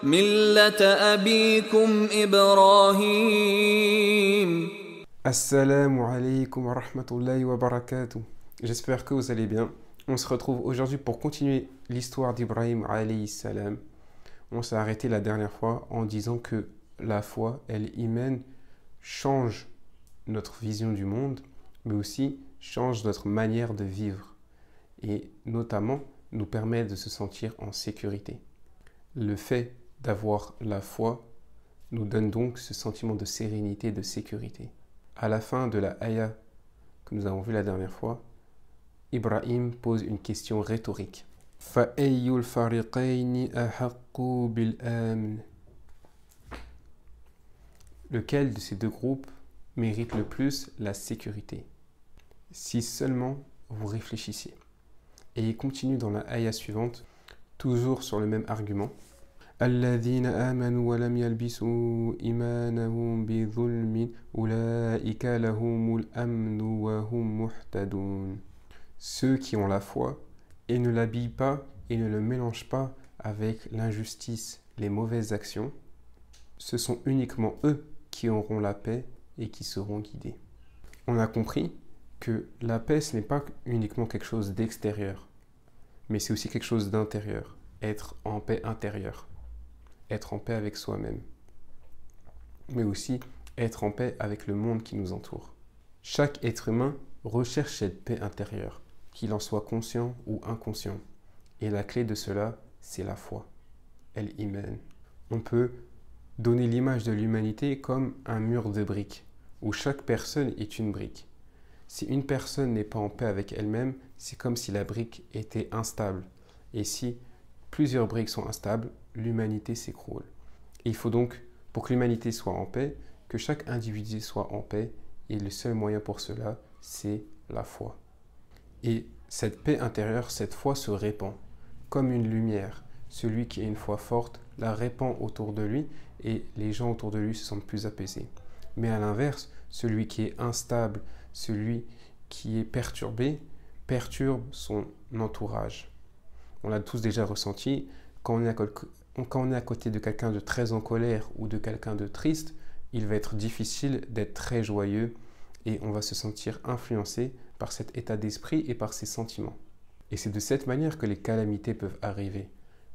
ملة أبيكم إبراهيم. Assalamu alaikum wa rahmatullahi wa barakatuh. J'espère que vous allez bien. On se retrouve aujourd'hui pour continuer l'histoire d'Ibrahim alayhi salam. On s'est arrêté la dernière fois en disant que la foi, elle imène, change notre vision du monde, mais aussi change notre manière de vivre et notamment nous permet de se sentir en sécurité. Le fait d'avoir la foi nous donne donc ce sentiment de sérénité et de sécurité. À la fin de la ayah que nous avons vue la dernière fois, Ibrahim pose une question rhétorique. فَأَيُّ الْفَرِيقَيْنِ أَحَقُّ بِالْأَمْنِ. Lequel de ces deux groupes mérite le plus la sécurité? Si seulement vous réfléchissiez. Et il continue dans la ayah suivante, toujours sur le même argument. الذين آمنوا ولم يلبسوا إيمانهم بظلم أولئك لهم الأمن وهم مهتدون. Ceux qui ont la foi et ne l'habillent pas et ne le mélangent pas avec l'injustice, les mauvaises actions, ce sont uniquement eux qui auront la paix et qui seront guidés. On a compris que la paix, ce n'est pas uniquement quelque chose d'extérieur, mais c'est aussi quelque chose d'intérieur, être en paix intérieure. Être en paix avec soi-même, mais aussi être en paix avec le monde qui nous entoure. Chaque être humain recherche cette paix intérieure, qu'il en soit conscient ou inconscient. Et la clé de cela, c'est la foi. Elle y mène. On peut donner l'image de l'humanité comme un mur de briques, où chaque personne est une brique. Si une personne n'est pas en paix avec elle-même, c'est comme si la brique était instable. Et si plusieurs briques sont instables, l'humanité s'écroule. Il faut donc, pour que l'humanité soit en paix, que chaque individu soit en paix, et le seul moyen pour cela, c'est la foi. Et cette paix intérieure, cette foi se répand, comme une lumière. Celui qui a une foi forte la répand autour de lui, et les gens autour de lui se sentent plus apaisés. Mais à l'inverse, celui qui est instable, celui qui est perturbé, perturbe son entourage. On l'a tous déjà ressenti, quand on est à côté de quelqu'un de très en colère ou de quelqu'un de triste, il va être difficile d'être très joyeux et on va se sentir influencé par cet état d'esprit et par ses sentiments. Et c'est de cette manière que les calamités peuvent arriver.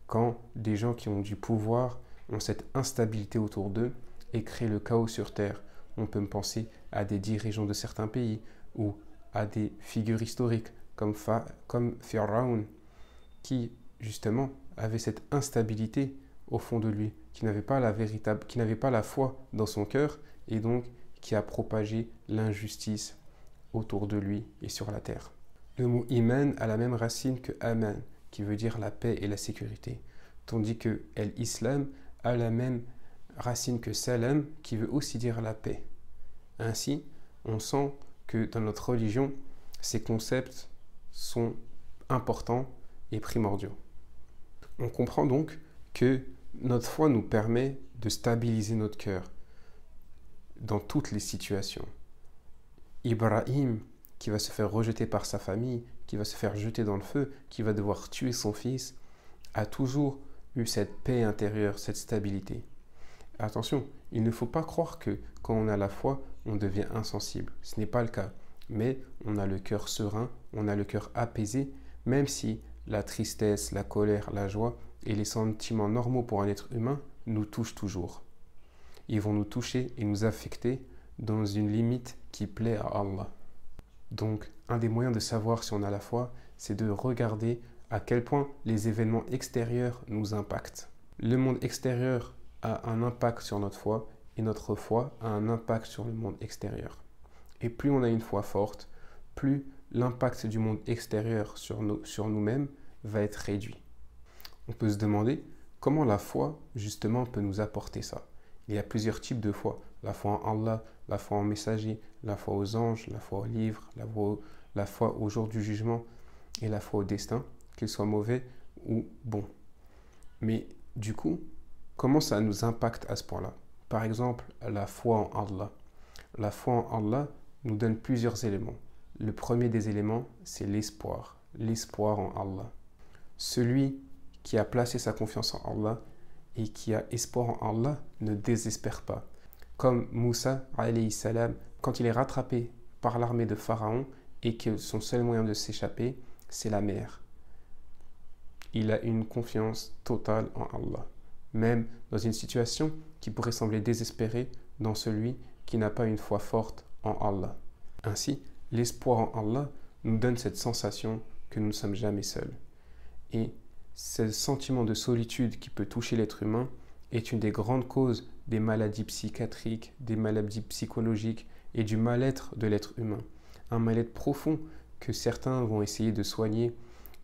Quand des gens qui ont du pouvoir ont cette instabilité autour d'eux et créent le chaos sur Terre. On peut me penser à des dirigeants de certains pays ou à des figures historiques comme Pharaon, qui justement avait cette instabilité au fond de lui, qui n'avait pas la foi dans son cœur et donc qui a propagé l'injustice autour de lui et sur la terre. Le mot iman a la même racine que aman, qui veut dire la paix et la sécurité, tandis que l'islam a la même racine que salam, qui veut aussi dire la paix. Ainsi, on sent que dans notre religion, ces concepts sont importants et primordiaux. On comprend donc que notre foi nous permet de stabiliser notre cœur dans toutes les situations. Ibrahim, qui va se faire rejeter par sa famille, qui va se faire jeter dans le feu, qui va devoir tuer son fils, a toujours eu cette paix intérieure, cette stabilité. Attention, il ne faut pas croire que quand on a la foi, on devient insensible. Ce n'est pas le cas. Mais on a le cœur serein, on a le cœur apaisé, même si la tristesse, la colère, la joie et les sentiments normaux pour un être humain nous touchent toujours. Ils vont nous toucher et nous affecter dans une limite qui plaît à Allah. Donc, un des moyens de savoir si on a la foi, c'est de regarder à quel point les événements extérieurs nous impactent. Le monde extérieur a un impact sur notre foi et notre foi a un impact sur le monde extérieur. Et plus on a une foi forte, plus l'impact du monde extérieur sur nous-mêmes va être réduit. On peut se demander comment la foi, justement, peut nous apporter ça. Il y a plusieurs types de foi. La foi en Allah, la foi en messager, la foi aux anges, la foi aux livres, la foi au jour du jugement et la foi au destin, qu'il soit mauvais ou bon. Mais du coup, comment ça nous impacte à ce point-là? Par exemple, la foi en Allah. La foi en Allah nous donne plusieurs éléments. Le premier des éléments, c'est l'espoir. L'espoir en Allah. Celui qui a placé sa confiance en Allah et qui a espoir en Allah ne désespère pas. Comme Moussa, alayhi salam, quand il est rattrapé par l'armée de Pharaon et que son seul moyen de s'échapper, c'est la mer. Il a une confiance totale en Allah, même dans une situation qui pourrait sembler désespérée dans celui qui n'a pas une foi forte en Allah. Ainsi, l'espoir en Allah nous donne cette sensation que nous ne sommes jamais seuls. Et ce sentiment de solitude qui peut toucher l'être humain est une des grandes causes des maladies psychiatriques, des maladies psychologiques et du mal-être de l'être humain. Un mal-être profond que certains vont essayer de soigner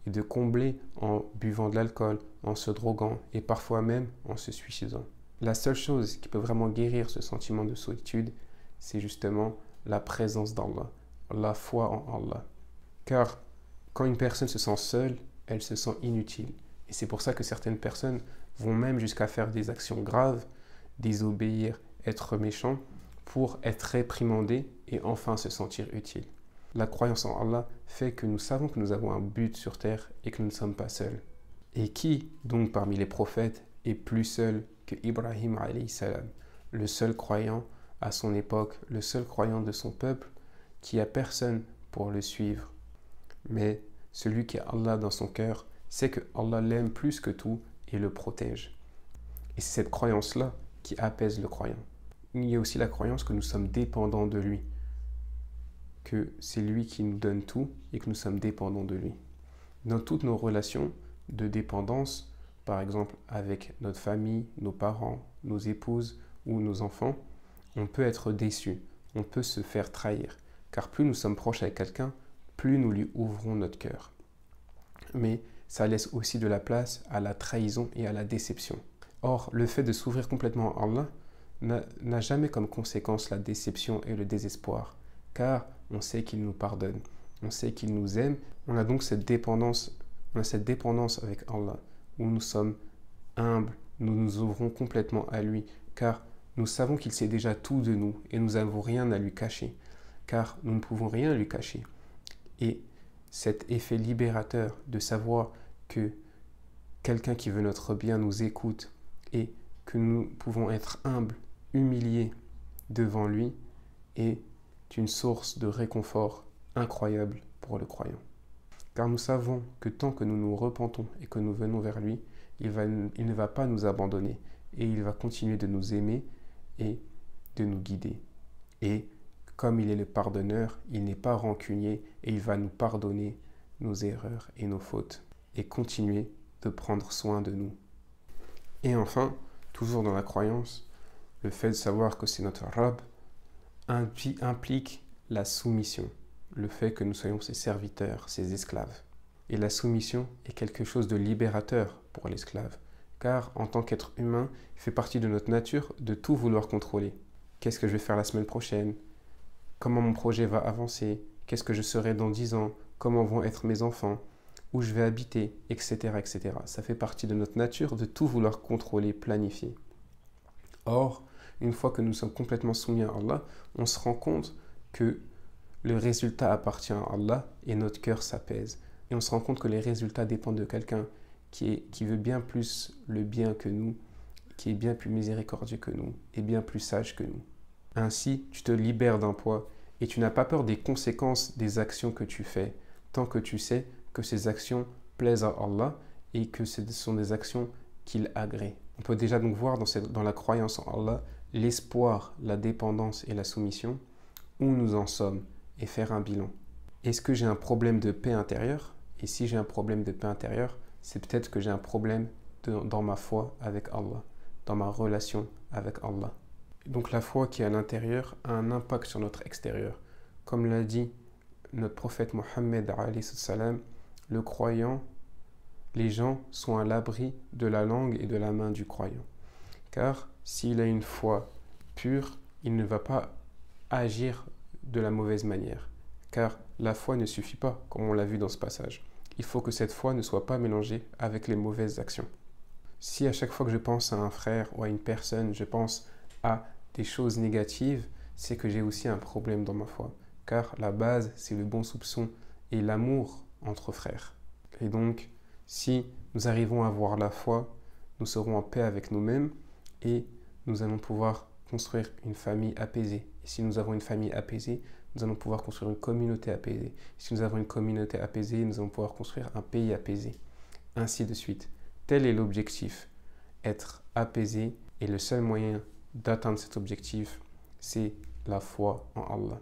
et de combler en buvant de l'alcool, en se droguant et parfois même en se suicidant. La seule chose qui peut vraiment guérir ce sentiment de solitude, c'est justement la présence d'Allah, la foi en Allah. Car quand une personne se sent seule, elle se sent inutile. Et c'est pour ça que certaines personnes vont même jusqu'à faire des actions graves, désobéir, être méchants, pour être réprimandés et enfin se sentir utiles. La croyance en Allah fait que nous savons que nous avons un but sur terre et que nous ne sommes pas seuls. Et qui, donc, parmi les prophètes, est plus seul que Ibrahim alayhi salam, le seul croyant à son époque, le seul croyant de son peuple, qui a personne pour le suivre. Mais celui qui a Allah dans son cœur sait que Allah l'aime plus que tout et le protège. Et c'est cette croyance-là qui apaise le croyant. Il y a aussi la croyance que nous sommes dépendants de lui, que c'est lui qui nous donne tout et que nous sommes dépendants de lui. Dans toutes nos relations de dépendance, par exemple avec notre famille, nos parents, nos épouses ou nos enfants, on peut être déçu, on peut se faire trahir, car plus nous sommes proches avec quelqu'un, plus nous lui ouvrons notre cœur. Mais ça laisse aussi de la place à la trahison et à la déception. Or, le fait de s'ouvrir complètement à Allah n'a jamais comme conséquence la déception et le désespoir, car on sait qu'il nous pardonne, on sait qu'il nous aime, on a donc cette dépendance avec Allah, où nous sommes humbles, nous nous ouvrons complètement à lui, car nous savons qu'il sait déjà tout de nous et nous n'avons rien à lui cacher, car nous ne pouvons rien lui cacher. Et cet effet libérateur de savoir que quelqu'un qui veut notre bien nous écoute et que nous pouvons être humbles, humiliés devant lui est une source de réconfort incroyable pour le croyant. Car nous savons que tant que nous nous repentons et que nous venons vers lui, il ne va pas nous abandonner et il va continuer de nous aimer et de nous guider. Et comme il est le pardonneur, il n'est pas rancunier et il va nous pardonner nos erreurs et nos fautes et continuer de prendre soin de nous. Et enfin, toujours dans la croyance, le fait de savoir que c'est notre Rabb implique la soumission, le fait que nous soyons ses serviteurs, ses esclaves. Et la soumission est quelque chose de libérateur pour l'esclave, car en tant qu'être humain, il fait partie de notre nature de tout vouloir contrôler. Qu'est-ce que je vais faire la semaine prochaine? Comment mon projet va avancer? Qu'est-ce que je serai dans 10 ans? Comment vont être mes enfants? Où je vais habiter? Etc., etc. Ça fait partie de notre nature de tout vouloir contrôler, planifier. Or, une fois que nous sommes complètement soumis à Allah, on se rend compte que le résultat appartient à Allah et notre cœur s'apaise. Et on se rend compte que les résultats dépendent de quelqu'un qui veut bien plus le bien que nous, qui est bien plus miséricordieux que nous et bien plus sage que nous. Ainsi, tu te libères d'un poids et tu n'as pas peur des conséquences des actions que tu fais, tant que tu sais que ces actions plaisent à Allah et que ce sont des actions qu'il agrée. On peut déjà donc voir dans la croyance en Allah l'espoir, la dépendance et la soumission, où nous en sommes, et faire un bilan. Est-ce que j'ai un problème de paix intérieure? Et si j'ai un problème de paix intérieure, c'est peut-être que j'ai un problème dans ma foi avec Allah, dans ma relation avec Allah. Donc la foi qui est à l'intérieur a un impact sur notre extérieur. Comme l'a dit notre prophète Mohammed alayhi salam, le croyant, les gens sont à l'abri de la langue et de la main du croyant. Car s'il a une foi pure, il ne va pas agir de la mauvaise manière. Car la foi ne suffit pas, comme on l'a vu dans ce passage. Il faut que cette foi ne soit pas mélangée avec les mauvaises actions. Si à chaque fois que je pense à un frère ou à une personne, je pense à des choses négatives, c'est que j'ai aussi un problème dans ma foi. Car la base, c'est le bon soupçon et l'amour entre frères. Et donc, si nous arrivons à voir la foi nous serons en paix avec nous-mêmes et nous allons pouvoir construire une famille apaisée. Et si nous avons une famille apaisée, nous allons pouvoir construire une communauté apaisée. Si nous avons une communauté apaisée, nous allons pouvoir construire un pays apaisé. Ainsi de suite. Tel est l'objectif. Être apaisé, et le seul moyen d'atteindre cet objectif, c'est la foi en Allah.